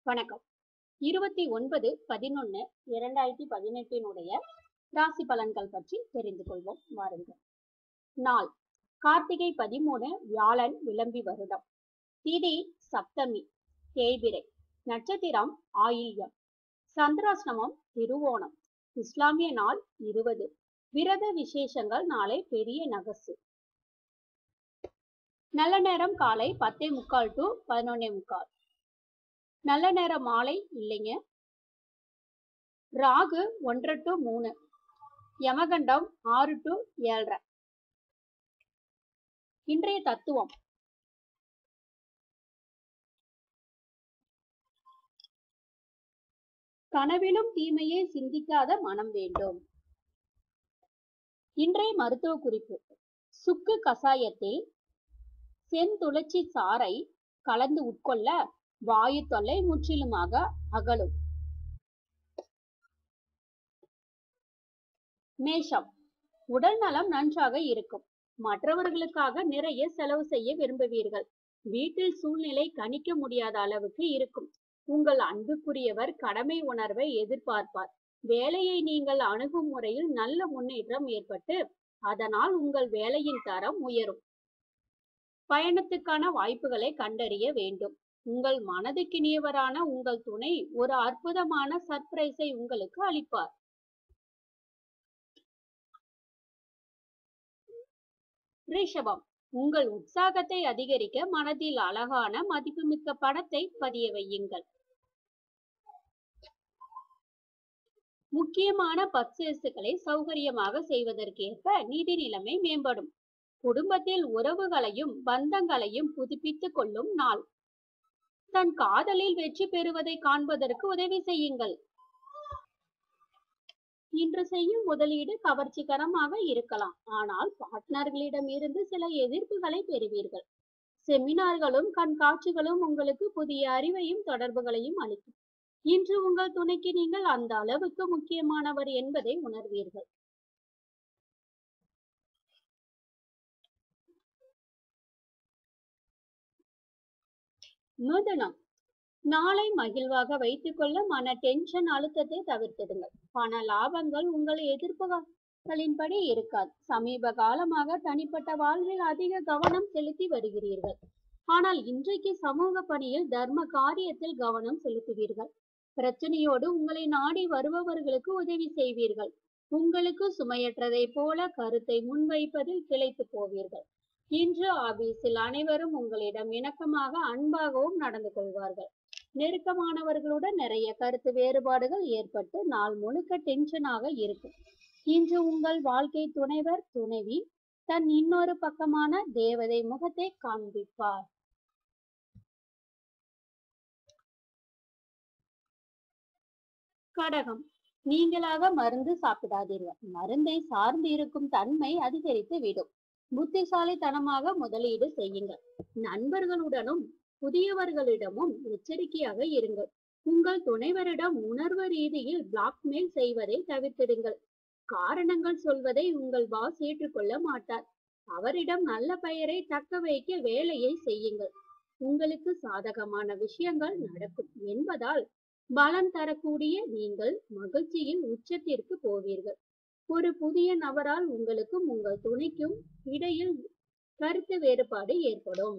வணக்கம். 29/11/2018 ராசி பலன்கள் பற்றி தெரிந்து கொள்வோம் வாருங்கள். நாள் கார்த்திகை 13 வியாழன் விளம்பி வருடம். திதி சப்தமி தேய்பிறை. நட்சத்திரம் ஆயில்யம். சந்திராஷ்டமம் திருவோணம். இஸ்லாமிய நாள் 20. விரத விசேஷங்கள் நாளை பெரிய நகசு. நல்ல நேரம் காலை 10:45 to 11:45. நல்ல நேரம் மாலை இல்லைங்க. ராகு 1 to 3. யமகண்டம் 6 to 7:30. இன்றைய தத்துவம் கனவிலும் தீமையை சிந்திக்காத மனம் வேண்டும். இன்றைய மருத்துவ குறிப்பு: சுக்கு கசாயத்தில் செந்துளசி சாறை கலந்து உட்கொள்ள வாயு தொல்லை முற்றிலுமாக அகலும். மேஷம் உடல் நலம் நன்றாக இருக்கும். மற்றவர்களுக்காக நிறைய செலவு செய்ய விரும்புவீர்கள். வீட்டில் சூழ்நிலை கணிக்க முடியாத அளவுக்கு இருக்கும். உங்கள் அன்புக்குரியவர் கடமை உணர்வை எதிர்பார்ப்பார். வேலையை நீங்கள் அணுகும் முறையில் நல்ல முன்னேற்றம் ஏற்பட்டு அதனால் உங்கள் வேலையின் தரம் உயரும். பயணத்துக்கான வாய்ப்புகளை கண்டறிய வேண்டும். உங்கள் மனதுக்கினியவரான உங்கள் துணை ஒரு அற்புதமான சர்ப்ரைஸை உங்களுக்கு அளிப்பார். ரிஷபம் உங்கள் உற்சாகத்தை அதிகரிக்க மனதில் அழகான மதிப்புமிக்க படத்தை பதிய வையுங்கள். முக்கியமான பர்ச்சேஸ்களை சௌகரியமாக செய்வதற்கேற்ப நிதி நிலைமை மேம்படும். குடும்பத்தில் உறவுகளையும் பந்தங்களையும் புதுப்பித்துக் கொள்ளும் நாள். தன் காதலில் வெற்றி பெறுவதை காண்பதற்கு உதவி செய்யுங்கள். இன்று செய்யும் முதலீடு கவர்ச்சிகரமாக இருக்கலாம், ஆனால் பார்ட்னர்களிடம் இருந்து சில எதிர்ப்புகளை பெறுவீர்கள். செமினார்களும் கண்காட்சிகளும் உங்களுக்கு புதிய அறிவையும் தொடர்புகளையும் அளிக்கும். இன்று உங்கள் துணைக்கு நீங்கள் அந்த அளவுக்கு முக்கியமானவர் என்பதை உணர்வீர்கள். மிதுனம் நாளை மகிழ்வாக வைத்துக் கொள்ள மன டென்ஷன் அழுத்தத்தை தவிர்த்திடுங்கள். பண லாபங்கள் உங்கள் எதிர்ப்புகளின்படி இருக்காது. சமீப காலமாக தனிப்பட்ட வாழ்வில் அதிக கவனம் செலுத்தி வருகிறீர்கள். ஆனால் இன்றைக்கு சமூக பணியில் தர்ம காரியத்தில் கவனம் செலுத்துவீர்கள். பிரச்சனையோடு உங்களை நாடி வருபவர்களுக்கு உதவி செய்வீர்கள். உங்களுக்கு சுமையற்றதை போல கருத்தை முன்வைப்பதில் திளைத்து போவீர்கள். இன்று ஆபீஸில் அனைவரும் உங்களிடம் இணக்கமாக அன்பாகவும் நடந்து கொள்வார்கள். நெருக்கமானவர்களுடன் நிறைய கருத்து வேறுபாடுகள் ஏற்பட்டு நாள் முழுக்க டென்ஷனாக இருக்கும். இன்று உங்கள் வாழ்க்கை துணைவர் துணைவி தன் இன்னொரு பக்கமான தேவதை முகத்தை காண்பிப்பார். கடகம் நீங்களாக மருந்து சாப்பிடாதீர்கள். மருந்தை சார்ந்து இருக்கும் தன்மை அதிகரித்து விடும். புத்திசாலித்தனமாக முதலீடு செய்யுங்கள். நண்பர்களுடனும் புதியவர்களிடமும் எச்சரிக்கையாக இருங்கள். உங்கள் துணைவரிடம் உணர்வு ரீதியில் பிளாக்மெயில் செய்வதை தவிர்த்திடுங்கள். காரணங்கள் சொல்வதை உங்கள் பாஸ் ஏற்றுக்கொள்ள மாட்டார். அவரிடம் நல்ல பெயரை தக்க வைக்க வேலையை செய்யுங்கள். உங்களுக்கு சாதகமான விஷயங்கள் நடக்கும் என்பதால் பலன் தரக்கூடிய நீங்கள் மகிழ்ச்சியில் உச்சத்திற்கு போவீர்கள். ஒரு புதிய நபரால் உங்களுக்கும் உங்கள் துணைக்கும் இடையில் கருத்து வேறுபாடு ஏற்படும்.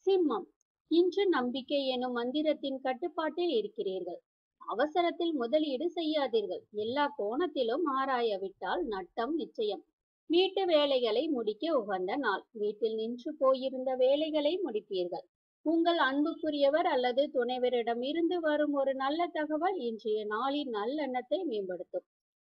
சிம்மம் இன்று நம்பிக்கை எனும் மந்திரத்தின் கட்டுப்பாட்டில் இருக்கிறீர்கள். அவசரத்தில் முதலீடு செய்யாதீர்கள். எல்லா கோணத்திலும் ஆராயவிட்டால் நட்டம் நிச்சயம். வீட்டு வேலைகளை முடிக்க உகந்த நாள். வீட்டில் நின்று போயிருந்த வேலைகளை முடிப்பீர்கள். உங்கள் அன்புக்குரியவர் அல்லது துணைவரிடம் இருந்து வரும் ஒரு நல்ல தகவல் இன்றைய நாளின் நல்லெண்ணத்தை மேம்படுத்தும்.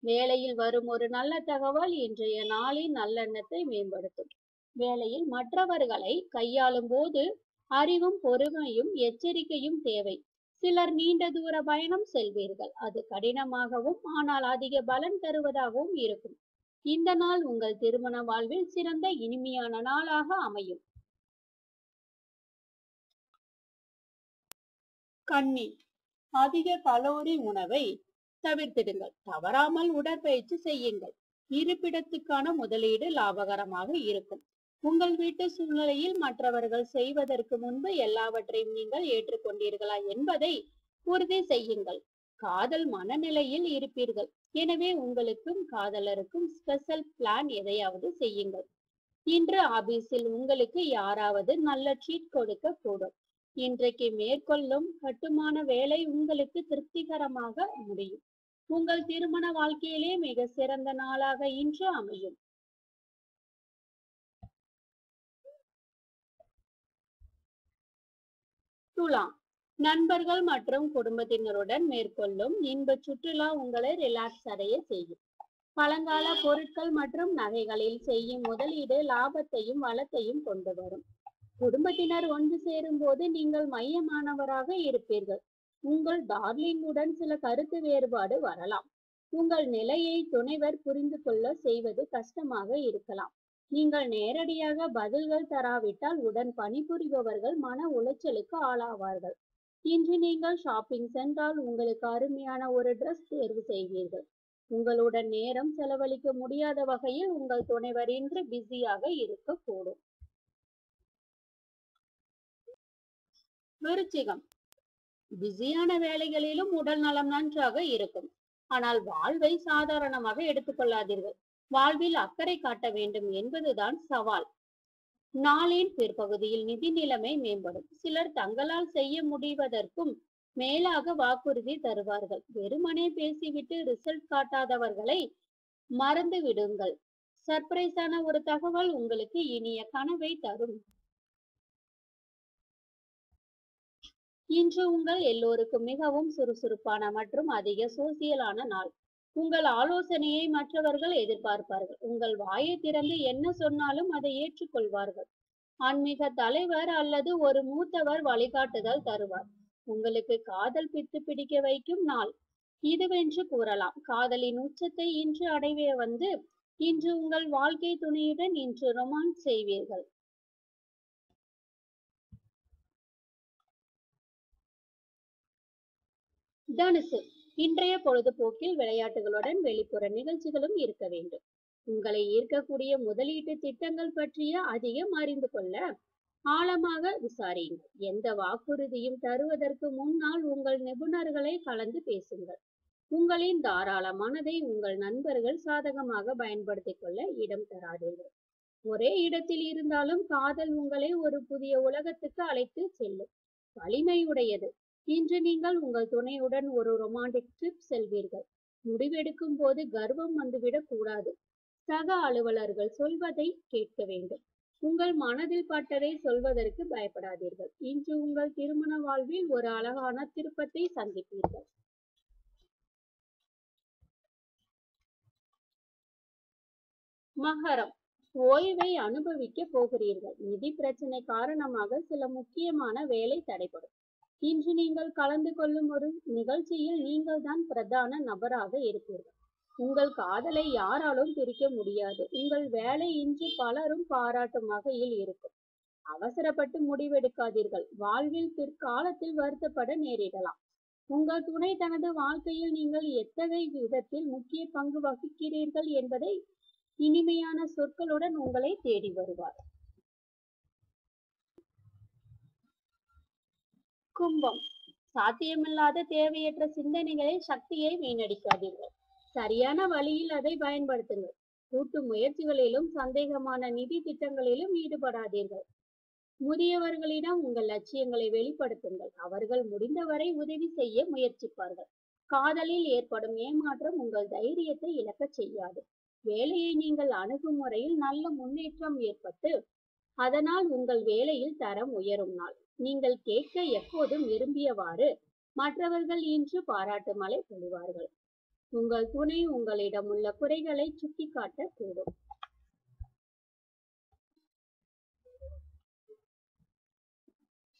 வேலையில் வரும் ஒரு நல்ல தகவல் இன்றைய நாளின் நல்லெண்ணத்தை மேம்படுத்தும். வேலையில் மற்றவர்களை கையாளும் போது அறிவும் பொறுமையும் எச்சரிக்கையும் தேவை. சிலர் நீண்ட தூர பயணம் செல்வீர்கள். அது கடினமாகவும் ஆனால் அதிக பலன் தருவதாகவும் இருக்கும். இந்த நாள் உங்கள் திருமண வாழ்வில் சிறந்த இனிமையான நாளாக அமையும். கன்னி அதிக கலோரி உணவை தவிர்த்திடுங்கள். தவறாமல் உடற்பயிற்சி செய்யுங்கள். இருப்பிடத்துக்கான முதலீடு லாபகரமாக இருக்கும். உங்கள் வீட்டு சூழ்நிலையில் மற்றவர்கள் செய்வதற்கு முன்பு எல்லாவற்றையும் நீங்கள் ஏற்றுக்கொண்டீர்களா என்பதை உறுதி செய்யுங்கள். காதல் மனநிலையில் இருப்பீர்கள். எனவே உங்களுக்கும் காதலருக்கும் ஸ்பெஷல் பிளான் எதையாவது செய்யுங்கள். இன்று ஆபீஸில் உங்களுக்கு யாராவது நல்ல ட்ரீட் கொடுக்க கூடும். இன்றைக்கு மேற்கொள்ளும் கட்டுமான வேலை உங்களுக்கு திருப்திகரமாக முடியும். உங்கள் திருமண வாழ்க்கையிலே மிக சிறந்த நாளாக இன்று அமையும். துலாம், நண்பர்கள் மற்றும் குடும்பத்தினருடன் மேற்கொள்ளும் இன்ப சுற்றுலா உங்களை ரிலாக்ஸ் அடைய செய்யும். பழங்கால பொருட்கள் மற்றும் நகைகளில் செய்யும் முதலீடு லாபத்தையும் வளத்தையும் கொண்டு வரும். குடும்பத்தினர் ஒன்று சேரும் போது நீங்கள் மையமானவராக இருப்பீர்கள். உங்கள் டார்லிங்குடன் சில கருத்து வேறுபாடு வரலாம். உங்கள் நிலையை துணைவர் புரிந்து கொள்ள செய்வது கஷ்டமாக இருக்கலாம். நீங்கள் நேரடியாக பதில்கள் தராவிட்டால் உடன் பணிபுரிபவர்கள் மன உளைச்சலுக்கு ஆளாவார்கள். இன்று நீங்கள் ஷாப்பிங் சென்றால் உங்களுக்கு அருமையான ஒரு ட்ரெஸ் தேர்வு செய்வீர்கள். உங்களுடன் நேரம் செலவழிக்க முடியாத வகையில் உங்கள் துணைவர் இன்று பிஸியாக இருக்கக்கூடும். விருச்சிகம், பிஸியான வேலைகளிலும் உடல் நலம் நன்றாக இருக்கும். ஆனால் வாழ்வை சாதாரணமாக எடுத்துக்கொள்ளாதீர்கள். வாழ்வில் அக்கறை காட்ட வேண்டும் என்பதுதான் சவால். நாளின் பிற்பகுதியில் நிதி நிலைமை மேம்படும். சிலர் தங்களால் செய்ய முடிவதற்கும் மேலாக வாக்குறுதி தருவார்கள். வெறுமனே பேசிவிட்டு ரிசல்ட் காட்டாதவர்களை மறந்து விடுங்கள். சர்ப்ரைஸான ஒரு தகவல் உங்களுக்கு இனிய கனவை தரும். இன்று உங்கள் எல்லோருக்கும் மிகவும் சுறுசுறுப்பான மற்றும் அதிக சோசியலான நாள். உங்கள் ஆலோசனையை மற்றவர்கள் எதிர்பார்ப்பார்கள். உங்கள் வாயை திறந்து என்ன சொன்னாலும் அதை ஏற்றுக்கொள்வார்கள். ஆன்மீக தலைவர் அல்லது ஒரு மூத்தவர் வழிகாட்டுதல் தருவார். உங்களுக்கு காதல் பித்து பிடிக்க வைக்கும் நாள் இதுவென்று கூறலாம். காதலின் உச்சத்தை இன்று அடைவே வந்து இன்று உங்கள் வாழ்க்கை துணையுடன் இன்று ரொமான்ஸ் செய்வீர்கள். தனுசு, இன்றைய பொழுதுபோக்கில் விளையாட்டுகளுடன் வெளிப்புற நிகழ்ச்சிகளும் இருக்க வேண்டும். உங்களை ஈர்க்கக்கூடிய முதலீட்டு திட்டங்கள் பற்றிய அதிகம் அறிந்து கொள்ள ஆழமாக விசாரியுங்கள். எந்த வாக்குறுதியும் தருவதற்கு முன்னால் உங்கள் நிபுணர்களை கலந்து பேசுங்கள். உங்களின் தாராள மனதை உங்கள் நண்பர்கள் சாதகமாக பயன்படுத்திக் கொள்ள இடம் தராதீர்கள். ஒரே இடத்தில் இருந்தாலும் காதல் உங்களை ஒரு புதிய உலகத்துக்கு அழைத்து செல்லும். வலிமையுடையது. இன்று நீங்கள் உங்கள் துணையுடன் ஒரு ரொமான்டிக் ட்ரிப் செல்வீர்கள். முடிவெடுக்கும் போது கர்வம் வந்துவிடக் கூடாது. சக அலுவலர்கள் சொல்வதை கேட்க வேண்டும். உங்கள் மனதில் பட்டதை சொல்வதற்கு பயப்படாதீர்கள். இன்று உங்கள் திருமண வாழ்வில் ஒரு அழகான திருப்பத்தை சந்திப்பீர்கள். மகரம், ஓய்வை அனுபவிக்க போகிறீர்கள். நிதி பிரச்சனை காரணமாக சில முக்கியமான வேலை தடைபடும். இன்று நீங்கள் கலந்து கொள்ளும் ஒரு நிகழ்ச்சியில் நீங்கள் தான் பிரதான நபராக இருப்பீர்கள். உங்கள் காதலை யாராலும் பிரிக்க முடியாது. உங்கள் வேலை இன்று பலரும் பாராட்டும் வகையில் இருக்கும். அவசரப்பட்டு முடிவெடுக்காதீர்கள். வாழ்வில் பிற்காலத்தில் வருத்தப்பட நேரிடலாம். உங்கள் துணை தனது வாழ்க்கையில் நீங்கள் எத்தகைய விதத்தில் முக்கிய பங்கு வகிக்கிறீர்கள் என்பதை இனிமையான சொற்களுடன் உங்களை தேடி வருவார். கும்பம், சாத்தியமில்லாத தேவையற்ற சிந்தனைகளை சக்தியை வீணடிக்காதீர்கள். சரியான வழியில் அதை பயன்படுத்துங்கள். கூட்டு முயற்சிகளிலும் சந்தேகமான நிதி திட்டங்களிலும் ஈடுபடாதீர்கள். முதியவர்களிடம் உங்கள் லட்சியங்களை வெளிப்படுத்துங்கள். அவர்கள் முடிந்தவரை உதவி செய்ய முயற்சிப்பார்கள். காதலில் ஏற்படும் ஏமாற்றம் உங்கள் தைரியத்தை இழக்கச் செய்யாது. வேலையை நீங்கள் அணுகும் முறையில் நல்ல முன்னேற்றம் ஏற்பட்டு அதனால் உங்கள் வேலையில் தரம் உயரும் நாள். நீங்கள் கேட்க எப்போதும் விரும்பியவாறு மற்றவர்கள் இன்று பாராட்டு மழை பொழிவார்கள். உங்கள் துணை உங்களிடம் உள்ள குறைகளை சுட்டிக்காட்ட கூடும்.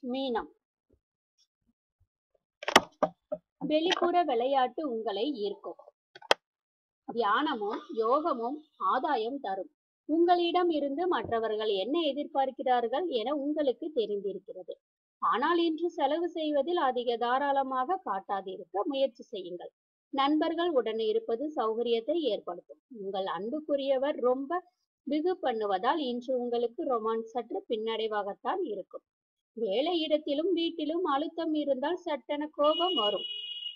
மீனம், வெளிப்புற விளையாட்டு உங்களை ஈர்க்கும். தியானமும் யோகமும் ஆதாயம் தரும். உங்களிடம் இருந்து மற்றவர்கள் என்ன எதிர்பார்க்கிறார்கள் என உங்களுக்கு தெரிந்திருக்கிறது. ஆனால் இன்று செலவு செய்வதில் அதிக தாராளமாக காட்டாதிருக்க முயற்சி செய்யுங்கள். நண்பர்கள் உடன் இருப்பது சௌகரியத்தை ஏற்படுத்தும். உங்கள் அன்புக்குரியவர் ரொம்ப பிகு பண்ணுவதால் இன்று உங்களுக்கு ரொமான்ஸ் சற்று பின்னடைவாகத்தான் இருக்கும். வேலை இடத்திலும் வீட்டிலும் அழுத்தம் இருந்தால் சட்டென கோபம் வரும்.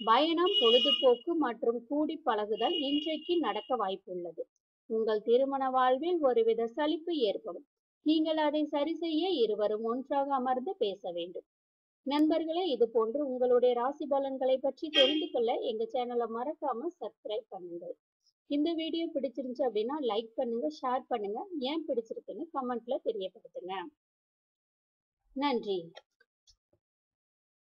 பயணம், பொழுதுபோக்கு மற்றும் கூடி பழகுதல் இன்றைக்கு நடக்க வாய்ப்புள்ளது. உங்கள் திருமண வாழ்வில் ஒருவித சலிப்பு ஏற்படும். நீங்கள் அதை சரி செய்ய இருவரும் ஒன்றாக அமர்ந்து பேச வேண்டும். நண்பர்களே, இது போன்று உங்களுடைய ராசி பலன்களை பற்றி தெரிந்து கொள்ள எங்க சேனலை மறக்காம சப்ஸ்கிரைப் பண்ணுங்க. இந்த வீடியோ பிடிச்சிருந்துச்சு அப்படின்னா லைக் பண்ணுங்க, ஷேர் பண்ணுங்க, ஏன் பிடிச்சிருக்குன்னு கமெண்ட்ல தெரியப்படுத்துங்க. நன்றி.